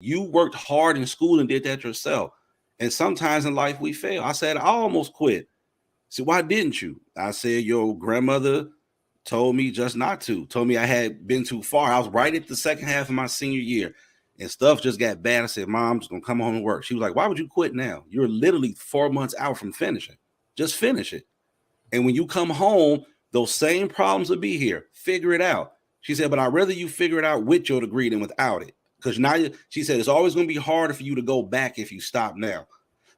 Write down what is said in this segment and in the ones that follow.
You worked hard in school and did that yourself. And sometimes in life we fail. I said, I almost quit. See, why didn't you? I said, your grandmother told me just not to, told me I had been too far. I was right at the second half of my senior year and stuff just got bad. I said, Mom, I'm just going to come home and work. She was like, why would you quit now? You're literally 4 months out from finishing. Just finish it. And when you come home, those same problems will be here. Figure it out. She said, but I'd rather you figure it out with your degree than without it. Because now, she said, it's always going to be harder for you to go back if you stop now.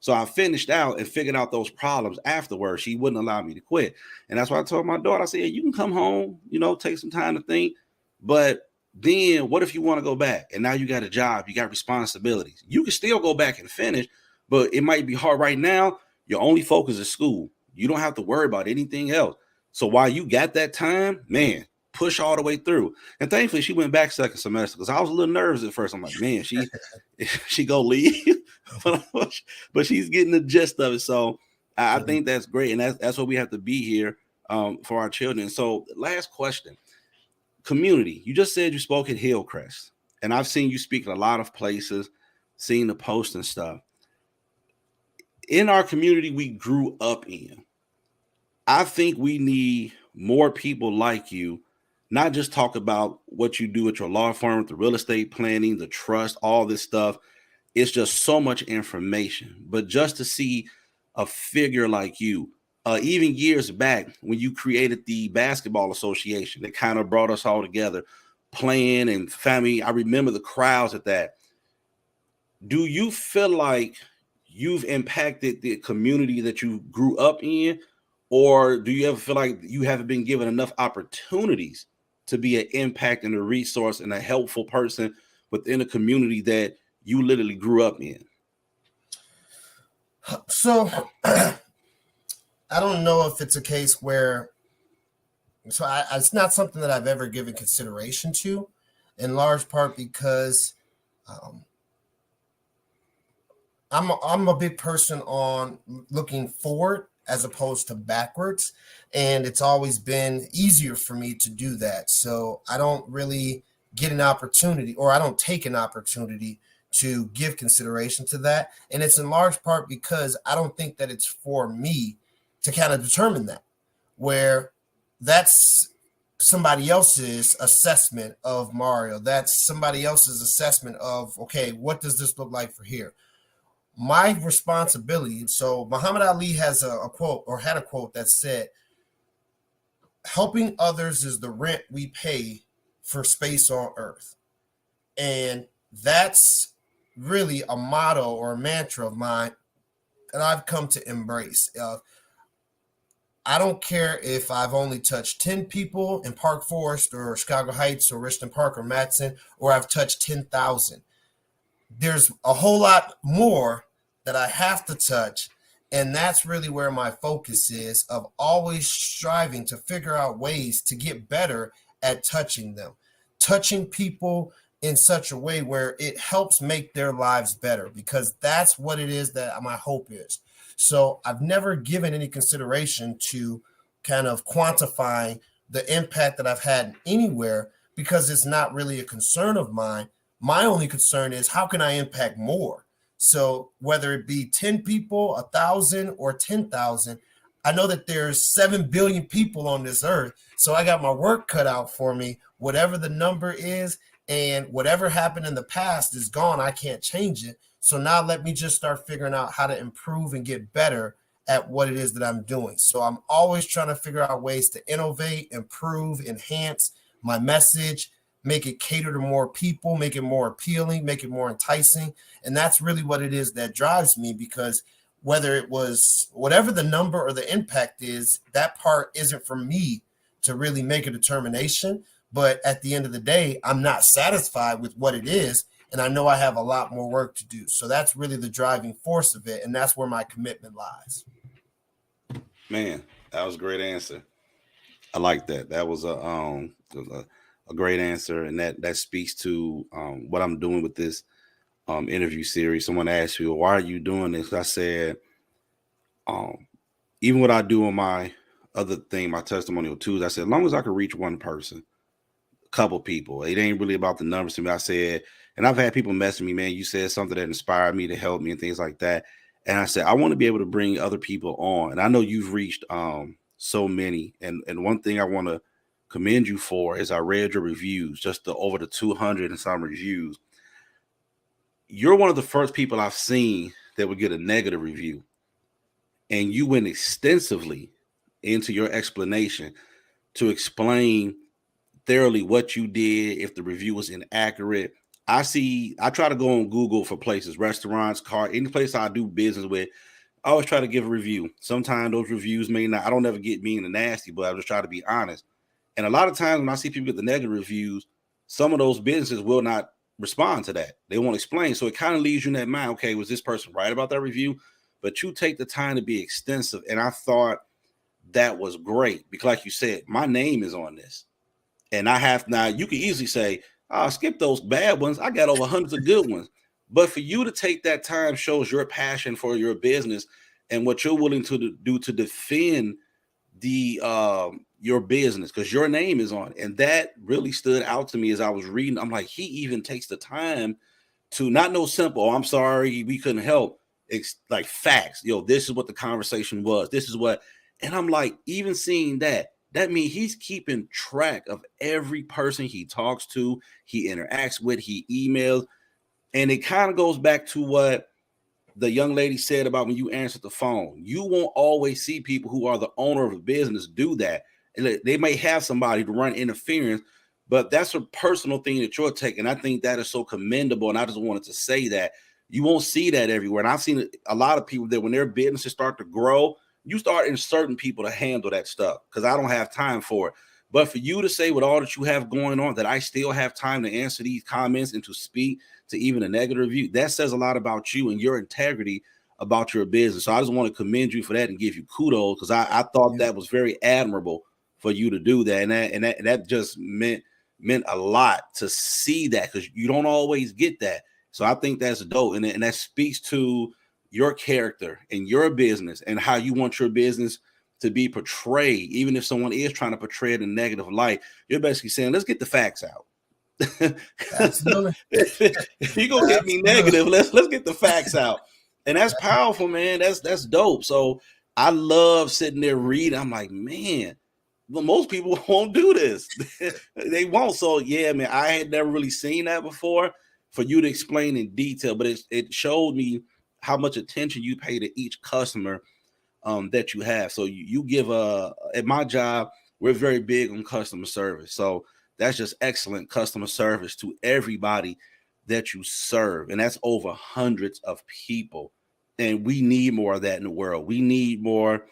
So I finished out and figured out those problems afterwards. She wouldn't allow me to quit. And that's why I told my daughter, I said, you can come home, take some time to think. But then what if you want to go back? And now you got a job, you got responsibilities. You can still go back and finish, but it might be hard right now. Your only focus is school. You don't have to worry about anything else. So while you got that time, man, push all the way through. And thankfully, she went back second semester because I was a little nervous at first. I'm like, man, she go leave, but she's getting the gist of it. So I think that's great, and that's what we have to be here for our children. So last question, community. You just said you spoke at Hillcrest, and I've seen you speak at a lot of places, seen the posts and stuff. In our community we grew up in, I think we need more people like you, not just talk about what you do at your law firm, the real estate planning, the trust, all this stuff. It's just so much information. But just to see a figure like you, even years back when you created the basketball association that kind of brought us all together, playing and family. I remember the crowds at that. Do you feel like you've impacted the community that you grew up in? Or do you ever feel like you haven't been given enough opportunities to be an impact and a resource and a helpful person within a community that you literally grew up in? So I don't know if it's a case where, it's not something that I've ever given consideration to, in large part because I'm a big person on looking forward as opposed to backwards. And it's always been easier for me to do that. So I don't really get an opportunity, or I don't take an opportunity to give consideration to that. And it's in large part because I don't think that it's for me to kind of determine that, where that's somebody else's assessment of Mario. That's somebody else's assessment of, okay, what does this look like for here? My responsibility. So Muhammad Ali has a quote, or had a quote that said, helping others is the rent we pay for space on earth. And that's really a motto or a mantra of mine that I've come to embrace. I don't care if I've only touched 10 people in Park Forest or Chicago Heights or Richmond Park or Matson, or I've touched 10,000. There's a whole lot more that I have to touch. And that's really where my focus is, of always striving to figure out ways to get better at touching them, touching people in such a way where it helps make their lives better, because that's what it is that my hope is. So I've never given any consideration to kind of quantifying the impact that I've had anywhere, because it's not really a concern of mine. My only concern is, how can I impact more? So whether it be 10 people, 1,000, or 10,000, I know that there's 7 billion people on this earth. So I got my work cut out for me, whatever the number is, and whatever happened in the past is gone. I can't change it. So now let me just start figuring out how to improve and get better at what it is that I'm doing. So I'm always trying to figure out ways to innovate, improve, enhance my message, make it cater to more people, make it more appealing, make it more enticing. And that's really what it is that drives me, because whether it was whatever the number or the impact is, that part isn't for me to really make a determination. But at the end of the day, I'm not satisfied with what it is. And I know I have a lot more work to do. So that's really the driving force of it. And that's where my commitment lies. Man, that was a great answer. I like that. That was a great answer, and that speaks to what I'm doing with this interview series. Someone asked you, "Why are you doing this?" I said, even what I do on my other thing, my testimonial Tuesday, I said, as long as I can reach one person, a couple people, it ain't really about the numbers to me. I said, And I've had people message me, man, you said something that inspired me to help me and things like that. And I said, I want to be able to bring other people on. And I know you've reached so many. And one thing I want to commend you for is I read your reviews, just over the 200 and some reviews. You're one of the first people I've seen that would get a negative review. And you went extensively into your explanation to explain thoroughly what you did, if the review was inaccurate. I try to go on Google for places, restaurants, car, any place I do business with. I always try to give a review. Sometimes those reviews may not, I don't ever get mean and nasty, but I just try to be honest. And a lot of times when I see people get the negative reviews, some of those businesses will not respond to that. They won't explain. So it kind of leaves you in that mind, okay, was this person right about that review? But you take the time to be extensive. And I thought that was great because, like you said, my name is on this. And I have now, you can easily say, oh, skip those bad ones. I got over hundreds of good ones. But for you to take that time shows your passion for your business and what you're willing to do to defend the your business, because your name is on it. And that really stood out to me as I was reading. I'm like, he even takes the time to not know simple, oh, I'm sorry, we couldn't help. It's like facts. This is what the conversation was. This is what, and I'm like, even seeing that means he's keeping track of every person he talks to, he interacts with, he emails. And it kind of goes back to what the young lady said about when you answer the phone. You won't always see people who are the owner of a business do that. They may have somebody to run interference, but that's a personal thing that you're taking. I think that is so commendable. And I just wanted to say that you won't see that everywhere. And I've seen a lot of people that when their businesses start to grow, you start inserting people to handle that stuff because I don't have time for it. But for you to say with all that you have going on that I still have time to answer these comments and to speak to even a negative review, that says a lot about you and your integrity about your business. So I just want to commend you for that and give you kudos because I thought that was very admirable for you to do that. And that just meant a lot to see that because you don't always get that. So I think that's dope. And that speaks to your character and your business and how you want your business to be portrayed. Even if someone is trying to portray it in a negative light, you're basically saying, let's get the facts out. Absolutely. If you're gonna get me negative, let's get the facts out. And that's powerful, man. That's dope. So I love sitting there reading. I'm like, man, well, most people won't do this. They won't. So yeah, man, I had never really seen that before for you to explain in detail, but it showed me how much attention you pay to each customer that you have. So you give at my job, we're very big on customer service. So that's just excellent customer service to everybody that you serve. And that's over hundreds of people. And we need more of that in the world. We need more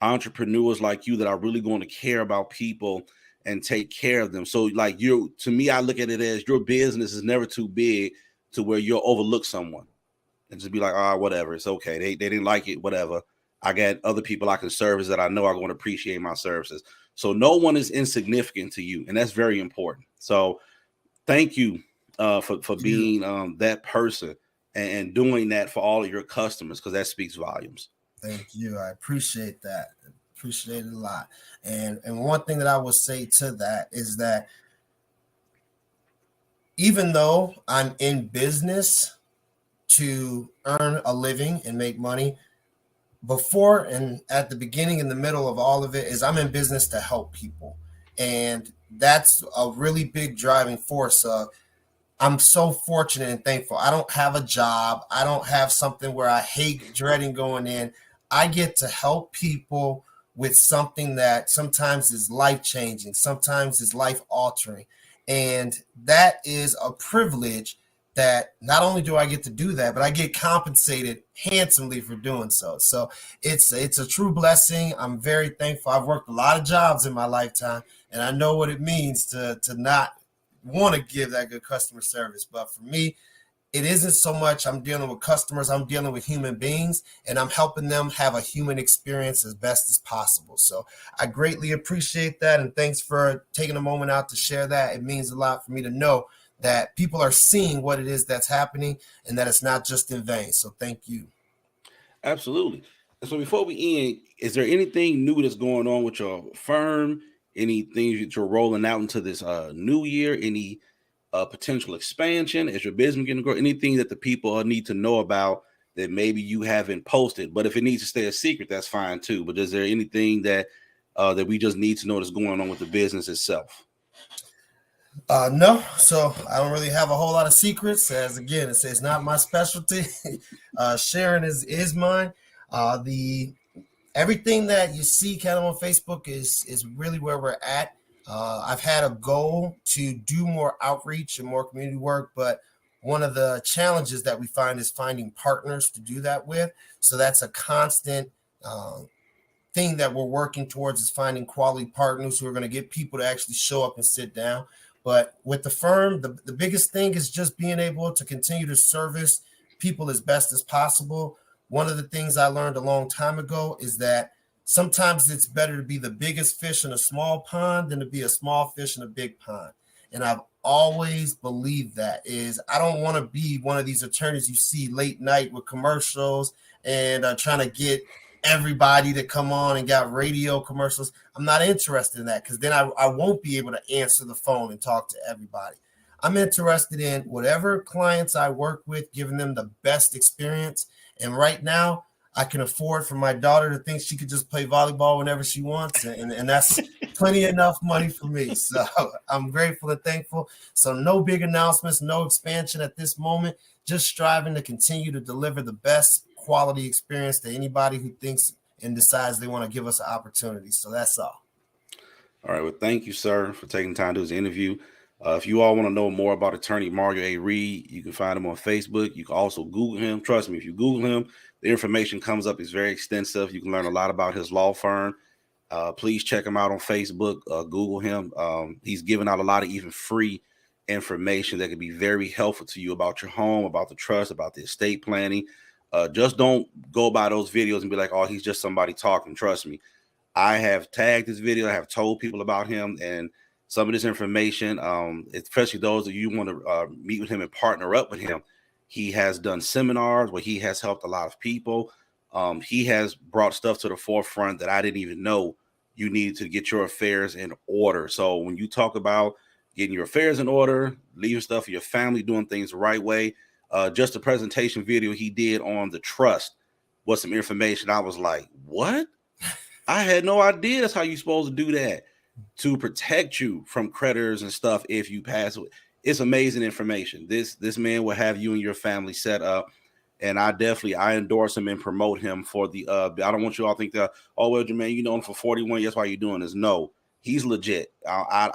entrepreneurs like you that are really going to care about people and take care of them. So like to me, I look at it as your business is never too big to where you'll overlook someone and just be like, whatever, it's okay. They didn't like it, whatever. I got other people I can service that I know are going to appreciate my services. So no one is insignificant to you, and that's very important. So thank you for being that person and doing that for all of your customers because that speaks volumes. Thank you. I appreciate that. Appreciate it a lot. And one thing that I will say to that is that even though I'm in business to earn a living and make money, before and at the beginning and the middle of all of it is I'm in business to help people. And that's a really big driving force of I'm so fortunate and thankful. I don't have a job. I don't have something where I hate dreading going in. I get to help people with something that sometimes is life changing, sometimes is life altering. And that is a privilege that not only do I get to do that, but I get compensated handsomely for doing so. So it's a true blessing. I'm very thankful. I've worked a lot of jobs in my lifetime, and I know what it means to not want to give that good customer service. But for me, it isn't so much I'm dealing with customers, I'm dealing with human beings, and I'm helping them have a human experience as best as possible. So I greatly appreciate that, and thanks for taking a moment out to share that. It means a lot for me to know that people are seeing what it is that's happening and that it's not just in vain. So thank you. Absolutely. So before we end, is there anything new that's going on with your firm? Anything that you're rolling out into this new year? Any potential expansion? Is your business going to grow? Anything that the people need to know about that maybe you haven't posted? But if it needs to stay a secret, that's fine too. But is there anything that that we just need to know that's going on with the business itself? No, so I don't really have a whole lot of secrets. As again, it says not my specialty. Sharing is mine. The everything that you see kind of on Facebook is really where we're at. I've had a goal to do more outreach and more community work, but one of the challenges that we find is finding partners to do that with. So that's a constant thing that we're working towards, is finding quality partners who are going to get people to actually show up and sit down. But with the firm, the biggest thing is just being able to continue to service people as best as possible. One of the things I learned a long time ago is that sometimes it's better to be the biggest fish in a small pond than to be a small fish in a big pond. And I've always believed that. Is I don't want to be one of these attorneys you see late night with commercials and trying to get everybody to come on and got radio commercials. I'm not interested in that, because then I won't be able to answer the phone and talk to everybody. I'm interested in whatever clients I work with, giving them the best experience. And right now, I can afford for my daughter to think she could just play volleyball whenever she wants. And that's plenty enough money for me. So I'm grateful and thankful. So no big announcements, no expansion at this moment, just striving to continue to deliver the best quality experience to anybody who thinks and decides they want to give us an opportunity. So that's all. All right. Well, thank you, sir, for taking time to do this interview. If you all want to know more about attorney Mario A. Reed, you can find him on Facebook. You can also Google him. Trust me, if you Google him, the information comes up. It's very extensive. You can learn a lot about his law firm. Please check him out on Facebook. Google him. He's giving out a lot of even free information that can be very helpful to you about your home, about the trust, about the estate planning. Just don't go by those videos and be like, oh, he's just somebody talking. Trust me. I have tagged this video. I have told people about him and some of this information, especially those that you want to meet with him and partner up with him. He has done seminars where he has helped a lot of people. He has brought stuff to the forefront that I didn't even know you needed to get your affairs in order. So when you talk about getting your affairs in order, leaving stuff for your family, doing things the right way, just a presentation video he did on the trust was some information. I was like, what? I had no idea that's how you're supposed to do that to protect you from creditors and stuff if you pass away. It's amazing information. This man will have you and your family set up. And I endorse him and promote him for the I don't want you all to think that, oh well, Jermane, you know him for 41 years, why you doing this? No, he's legit. I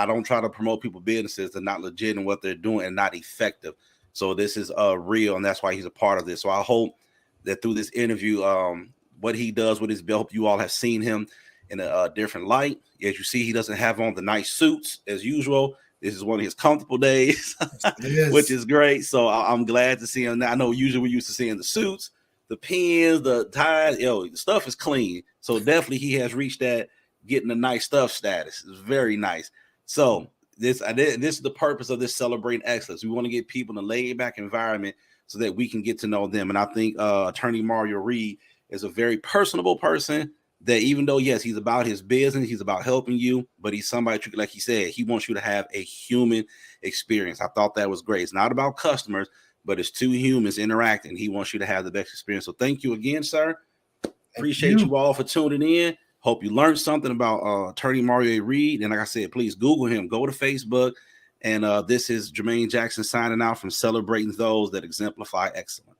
don't try to promote people businesses that are not legit in what they're doing and not effective. So this is real, and that's why he's a part of this. So I hope that through this interview, what he does with his belt, you all have seen him in a different light. As you see, he doesn't have on the nice suits as usual. This is one of his comfortable days, which is great. So I'm glad to see him now. I know usually we're used to seeing the suits, the pins, the ties. The stuff is clean. So definitely he has reached that getting the nice stuff status. It's very nice. So this is the purpose of this Celebrating Excellence. We want to get people in a laid back environment so that we can get to know them. And I think Attorney Mario Reed is a very personable person that, even though, yes, he's about his business, he's about helping you, but he's somebody, like he said, he wants you to have a human experience. I thought that was great. It's not about customers, but it's two humans interacting. He wants you to have the best experience. So thank you again, sir. Appreciate you all for tuning in. Hope you learned something about Attorney Mario Reed. And like I said, please Google him, go to Facebook. And this is Jermane Jackson signing out from Celebrating Those That Exemplify Excellence.